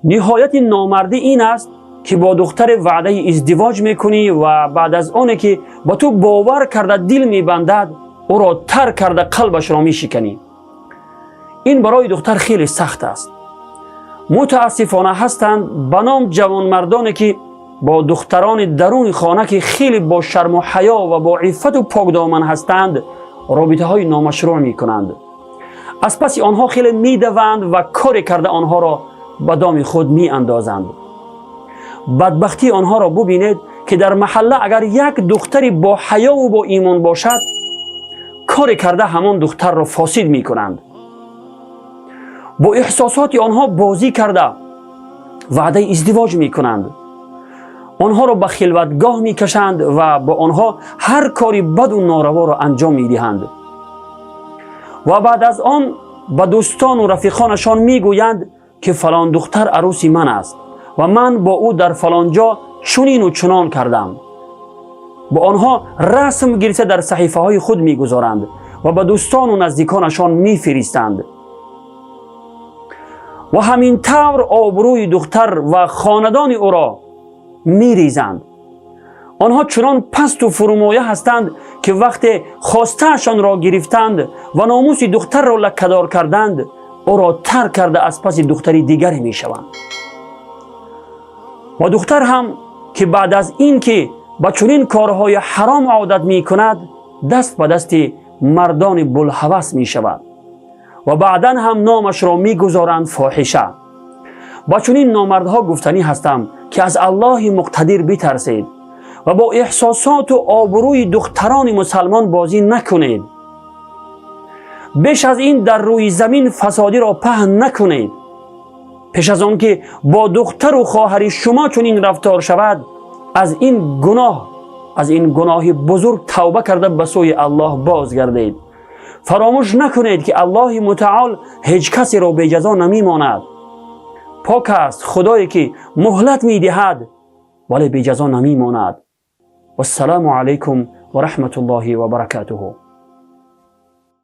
نهایت نامردی این است که با دختر وعده ازدواج میکنی و بعد از آنه که با تو باور کرده دل میبندد او را ترک کرده قلبش را میشکنی. این برای دختر خیلی سخت است. متاسفانه هستند به نام جوانمردانی که با دختران درون خانه که خیلی با شرم و حیا و با عفت و پاکدامن هستند رابطه های نامشروع می کنند. از پس آنها خیلی می دوند و کار کرده آنها را به دام خود می اندازند. بدبختی آنها را ببینید که در محله اگر یک دختری با حیا و با ایمان باشد کار کرده همان دختر را فاسد می کنند. با احساسات آنها بازی کرده وعده ازدواج می کنند. آنها را به خلوتگاه می کشند و با آنها هر کاری بد و ناروا را انجام می دهند. و بعد از آن به دوستان و رفیقانشان می گویند که فلان دختر عروس من است و من با او در فلان جا چنین و چنان کردم. با آنها رسم گرفته در صحیفه های خود می گذارند و به دوستان و نزدیکانشان می فرستند. و همین طور آبروی دختر و خاندان او را می ریزند. آنها چنان پست و فرومایه هستند که وقتی خواستهشان را گرفتند و ناموس دختر را لکه‌دار کردند او را ترک کرده از پس دختری دیگری می شوند. و دختر هم که بعد از این که با چنین کارهای حرام عادت می کند دست به دست مردان بوالهوس می شود و بعدا هم نامش را می گذارند فاحشه. با چنین نامردها گفتنی هستم که از الله مقتدر بترسید و با احساسات و آبروی دختران مسلمان بازی نکنید. بیش از این در روی زمین فسادی را پهن نکنید. پیش از آن که با دختر و خواهر شما چنین رفتار شود از این گناه بزرگ توبه کرده به سوی الله بازگردید. فراموش نکنید که الله متعال هیچ کسی را بی جزا نمی ماند. پاک است خدایی که مهلت می دهد ولی بی جزا نمی ماند. والسلام علیکم و رحمت الله و برکاته.